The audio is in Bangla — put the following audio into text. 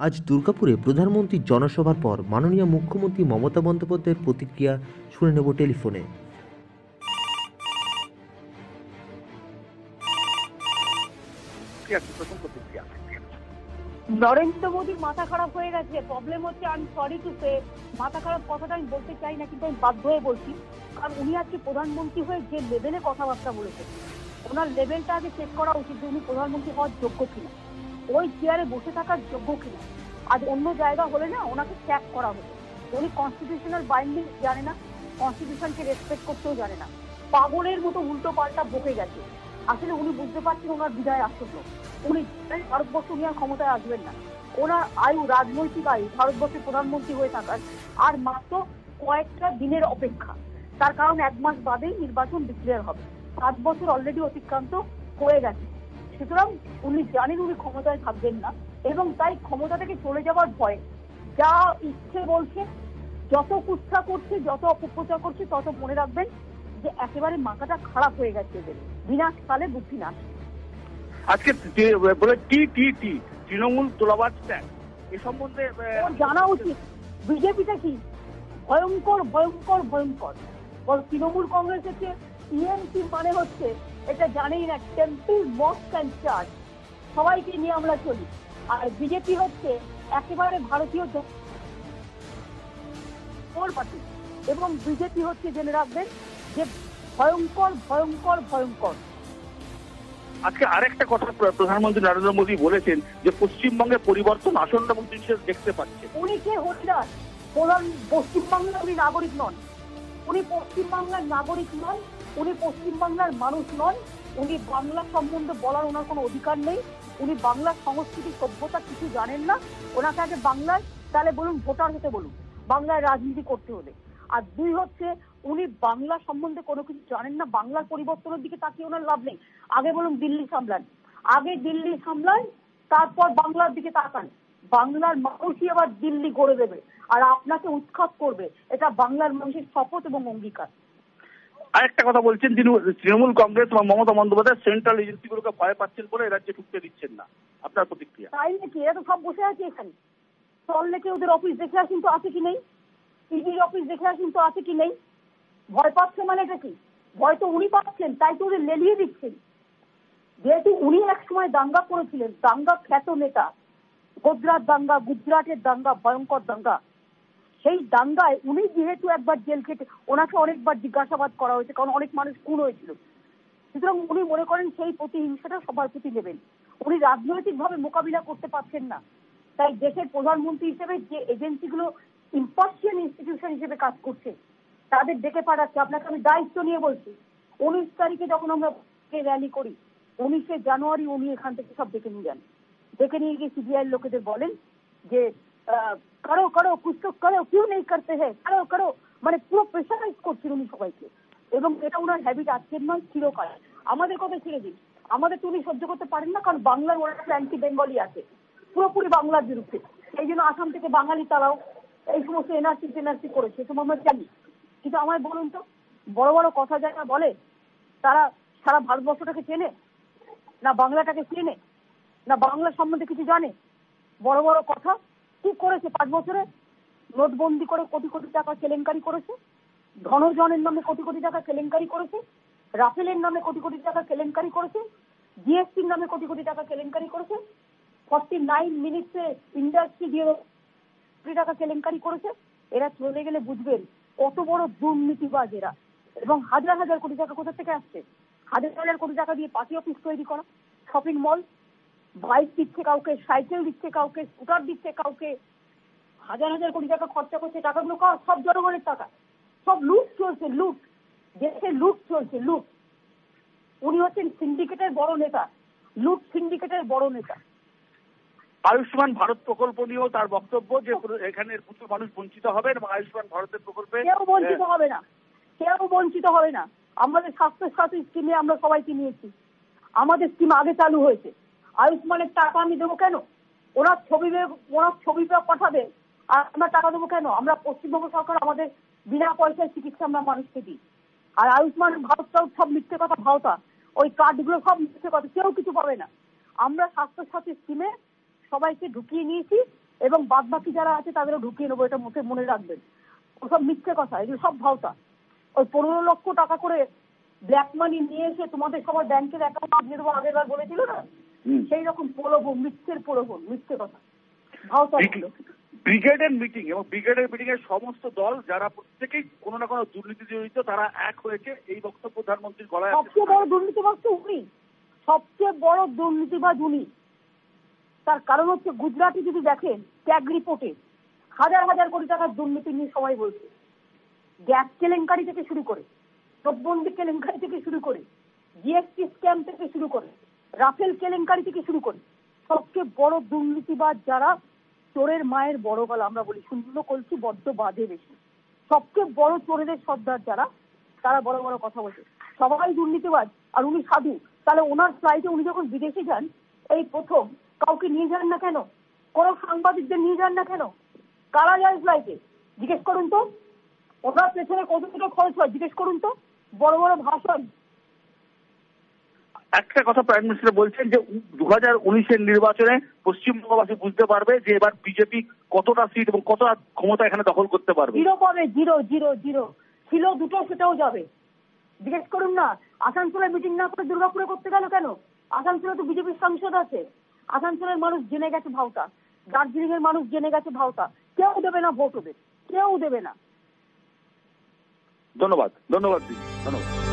আজ দুর্গাপুরে প্রধানমন্ত্রীর জনসভার পর মাননীয় মুখ্যমন্ত্রী মমতা বন্দ্যোপাধ্যায়ের প্রতিক্রিয়া শুনে নেব টেলিফোনে। নরেন্দ্র মোদীর মাথা খারাপ হয়ে গেছে। প্রবলেম হচ্ছে, আমি সরি টু সে, মাথা খারাপ কথাটা আমি বলতে চাই না, কিন্তু আমি বাধ্য হয়ে বলছি। কারণ উনি আজকে প্রধানমন্ত্রী হয়ে যে লেভেলে কথাবার্তা বলেছেন, ওনার লেভেলটা আগে চেক করা উচিত যে উনি প্রধানমন্ত্রী হওয়ার যোগ্য কিনা, ওই চেয়ারে বসে থাকার যোগ্য কিনা। আজ অন্য জায়গা হলে না ওনাকে ত্যাগ করা হতো। উনি কনস্টিটিউশনাল বাইন্ডিং জানে না, কনস্টিটিউশনকে রেসপেক্ট করতেও জানে না, পাগলের মতো উল্টো পাল্টা বকে গেছে। আসলে উনি বুঝতে পারছেন ওনার বিদায় আসন্ন। উনি ভারতবর্ষ নিয়ে আর ক্ষমতায় আসবেন না। ওনার আয়ু, রাজনৈতিক আয়ু ভারতবর্ষের প্রধানমন্ত্রী হয়ে থাকার আর মাত্র কয়েকটা দিনের অপেক্ষা। তার কারণ 1 মাস বাদেই নির্বাচন ডিক্লেয়ার হবে। 7 বছর অলরেডি অতিক্রান্ত হয়ে গেছে। সুতরাং উনি জানেন উনি ক্ষমতায় থাকবেন না, এবং তাই ক্ষমতা থেকে চলে যাওয়ার ভয়ে যা ইচ্ছে বলছে, যত কুৎসা করছে, যত অপপ্রচার করছে, তত মনে রাখবেন যে একেবারে মাথাটা খারাপ হয়ে গেছে এদের। বিনাশ কালে বুদ্ধি নাশ। আজকে বলে তৃণমূল তোলাবাজ ট্যাগ এ সম্বন্ধে জানা উচিত বিজেপিটা কি। ভয়ঙ্কর ভয়ঙ্কর ভয়ঙ্কর। তৃণমূল কংগ্রেস হচ্ছে টিএমসি, মানে হচ্ছে এটা জানেই না, টেম্পল মস্ক অ্যান্ড চার্চ, সবাইকে নিয়ে আমরা চলি। আর বিজেপি হচ্ছে একেবারে ভারতীয় পার্টি, এবং বিজেপি হচ্ছে জেনে রাখবেন যে ভয়ঙ্কর ভয়ঙ্কর ভয়ঙ্কর। আজকে আরেকটা কথা প্রধানমন্ত্রী নরেন্দ্র মোদী বলেছেন যে পশ্চিমবঙ্গে পরিবর্তন আসন্ন এবং দেখতে পাচ্ছেন। উনি কে হরিদাস? পশ্চিমবাংলার উনি নাগরিক নন। উনি পশ্চিমবাংলার নাগরিক নন, উনি পশ্চিমবাংলার মানুষ নন। উনি বাংলা সম্বন্ধে বলার ওনার কোনো অধিকার নেই। উনি বাংলা সংস্কৃতি সভ্যতা কিছু জানেন না। ওনাকে আগে বাংলায় তাহলে বলুন ভোটার হতে বলুন, বাংলায় রাজনীতি করতে হলে। আর 2 হচ্ছে উনি বাংলা সম্বন্ধে কোনো কিছু জানেন না। বাংলার পরিবর্তনের দিকে তাকিয়ে ওনার লাভ নেই। আগে বলুন দিল্লি সামলান, আগে দিল্লি সামলান, তারপর বাংলার দিকে তাকান। বাংলার মানুষই আবার দিল্লি গড়ে দেবে আর আপনাকে উৎখাত করবে, এটা বাংলার মানুষের শপথ এবং অঙ্গীকার। আরেকটা কথা বলছেন, তিনি তৃণমূল কংগ্রেস বা মমতা বন্দ্যোপাধ্যায় সেন্ট্রাল এজেন্সিগুলোকে ভয় পাচ্ছেন বলে রাজ্যে ঢুকতে দিচ্ছেন না। আপনার প্রতিক্রিয়া? তাই নাকি? এরা তো সব বসে আছে এখানে। সল্ট লেকে ওদের অফিস দেখে আসুন তো আছে কি নেই, ইডির অফিস দেখে আসুন তো আছে কি নেই। ভয় পাচ্ছে মানে এটা কি? ভয় তো উনি পাচ্ছেন, তাই তো ওদের লেলিয়ে দিচ্ছেন। যেহেতু উনি এক সময় দাঙ্গা করেছিলেন, দাঙ্গা খ্যাত নেতা, গুজরাট দাঙ্গা, গুজরাটের দাঙ্গা, ভয়ঙ্কর দাঙ্গা, সেই দাঙ্গায় উনি যেহেতু একবার জেল খেটে, ওনাকে অনেকবার জিজ্ঞাসাবাদ করা হয়েছে, কারণ অনেক মানুষ খুন হয়েছিল। সুতরাং উনি মনে করেন সেই প্রতিহিংসাটা সবার প্রতি নেবেন। উনি রাজনৈতিক ভাবে মোকাবিলা করতে পারছেন না। তাই দেশের প্রধানমন্ত্রী হিসেবে যে এজেন্সিগুলো ইম্পার্শিয়াল ইনস্টিটিউশন হিসেবে কাজ করছে তাদের ডেকে পাঠাচ্ছে। আপনাকে আমি দায়িত্ব নিয়ে বলছি, 19 তারিখে যখন আমরা র্যালি করি, 19শে জানুয়ারি উনি এখান থেকে সব ডেকে নিয়ে যান। ডেকে নিয়ে গিয়ে সিবিআই লোকেদের বলেন যে করো করো কুছ তো করো, কেউ নেই করতে হ্যাঁ, করো করো, মানে পুরো প্রেশারাইজ করছেন উনি সবাইকে। এবং এটা ওনার হ্যাবিট আজকের নয়, চিরকাল। আমাদের কথা ছেড়ে দিন, আমাদের তো উনি সহ্য করতে পারেন না, কারণ বাংলার ওরা অ্যান্টি বেঙ্গলি আছে, পুরোপুরি বাংলার বিরুদ্ধে। এই জন্য আসাম থেকে বাঙালি তারাও এই সমস্ত এনআরসি করেছে, এসব আমরা জানি। কিন্তু আমায় বলুন তো, বড় বড় কথা যারা বলে তারা সারা ভারতবর্ষটাকে চেনে না, বাংলাটাকে চেনে না, বাংলা সম্বন্ধে কিছু জানে? বড় বড় কথা কি করেছে 5 বছরে? নোটবন্দি করে কোটি কোটি টাকা কেলেঙ্কারি করেছে, ধনজনের নামে কোটি কোটি টাকা কেলেঙ্কারি করেছে, রাফেলের নামে কোটি কোটি টাকা কেলেঙ্কারি করেছে, জিএসটির নামে কোটি কোটি টাকা কেলেঙ্কারি করেছে, 49 মিনিটসে ইন্ডাস্ট্রি দিয়ে কোটি টাকা কেলেঙ্কারি করেছে। এরা চলে গেলে বুঝবেন কত বড় দুর্নীতিবাজ এরা। এবং হাজার হাজার কোটি টাকা কোথা থেকে আসছে? হাজার হাজার কোটি টাকা দিয়ে পার্টি অফিস তৈরি করা, শপিং মল, বাইক দিচ্ছে কাউকে, সাইকেল দিচ্ছে কাউকে, স্কুটার দিচ্ছে কাউকে, হাজার হাজার কোটি টাকা খরচা করছে। টাকাগুলো সব জনগণের টাকা, সব লুট চলছে, লুট, দেশে লুট চলছে, লুট। উনি হচ্ছেন সিন্ডিকেটের বড় নেতা, লুট সিন্ডিকেটের বড় নেতা। আয়ুষ্মান ভারত প্রকল্প নিয়েও তার বক্তব্য যে এখানে প্রচুর মানুষ বঞ্চিত হবেন এবং আয়ুষ্মান ভারতের প্রকল্পে কেউ বঞ্চিত হবে না, কেউ বঞ্চিত হবে না। আমাদের স্বাস্থ্য সাথী স্কিমে আমরা সবাইকে নিয়েছি, আমাদের স্কিম আগে চালু হয়েছে। আয়ুষ্মানের টাকা আমি দেবো কেন? ওনার ছবি পাঠাবে আর আমরা টাকা দেবো কেন? আমরা পশ্চিমবঙ্গ সরকার আমাদের বিনা পয়সায় চিকিৎসা আমরা মানুষকে দিই। আর আয়ুষ্মান ভারতটাও সব মিথ্যে কথা, ভাওতা, ওই কার্ডগুলো সব মিথ্যে কথা, কেউ কিছু পাবে না। আমরা স্বাস্থ্য সাথী স্কিমে সবাইকে ঢুকিয়ে নিয়েছি, এবং বাদ বাকি যারা আছে তাদেরও ঢুকিয়ে নেবো, এটা মুখে মনে রাখবেন। ওসব মিথ্যে কথা, এগুলো সব ভাওতা। ওই 15 লক্ষ টাকা করে ব্ল্যাক মানি নিয়ে এসে তোমাদের সবার ব্যাংকের অ্যাকাউন্ট দিয়ে দেবো, আগের বার বলেছিল না, সেই রকম প্রলোভন, মিথ্যের প্রলোভন, মিথ্যে কথা, ভাওতা। ব্রিগেডের মিটিং এবং ব্রিগেডের মিটিং এর সমস্ত দল যারা প্রত্যেকেই কোনো না কোনো দুর্নীতি জড়িত তারা এক হয়েছে, এই বক্তব্য প্রধানমন্ত্রীর গলায়। সবচেয়ে বড় দুর্নীতিবাজ তো উনি, সবচেয়ে বড় দুর্নীতিবাজ উনি। তার কারণ হচ্ছে গুজরাটে যদি দেখেন ট্যাগ রিপোর্টে হাজার হাজার কোটি টাকার দুর্নীতি নিয়ে সবাই বলছে। গ্যাস কেলেঙ্কারি থেকে শুরু করে, নোটবন্দি কেলেঙ্কারি থেকে শুরু করে, জিএসটি স্ক্যাম থেকে শুরু করে, রাফেল কেলেঙ্কারি থেকে শুরু করে, সবচেয়ে বড় দুর্নীতিবাজ যারা, চোরের মায়ের বড় গলা আমরা বলি, শূন্য কলসি বড্ড বাজে বেশি। সবচেয়ে বড় চোরেদের সর্দার যারা, তারা বড় বড় কথা বলছে। সবাই দুর্নীতিবাজ আর উনি সাধু। তাহলে ওনার ফ্লাইটে উনি যখন বিদেশে যান, এই প্রথম কাউকে নিয়ে যান না কেন? কোনো সাংবাদিকদের নিয়ে যান না কেন? কারা যায় ফ্লাইটে? জিজ্ঞেস করুন তো। ওনার পেছনে কত টাকা খরচ হয় জিজ্ঞেস করুন তো। বড় বড় ভাষণ। একটা কথা প্রাইম মিনিস্টার বলছেন যে 2019-এর নির্বাচনে পশ্চিমবঙ্গবাসী বুঝতে পারবে যে এবার বিজেপি কতটা সিট এবং কতটা ক্ষমতা এখানে দখল করতে পারবে। 0 পাবে, 0 0 0 ছিল দুটো, সেটাও যাবে। জিজ্ঞেস করুন না। আসানসোলে মিটিং না করে দুর্গাপুরে করতে গেল কেন? আসানসোলে তো বিজেপির সাংসদ আছে। আসানসোলের মানুষ জেনে গেছে ভাওতা, দার্জিলিং এর মানুষ জেনে গেছে ভাওতা। কেউ দেবে না ভোট ওদের, কেউ দেবে না। ধন্যবাদ, ধন্যবাদ, ধন্যবাদ।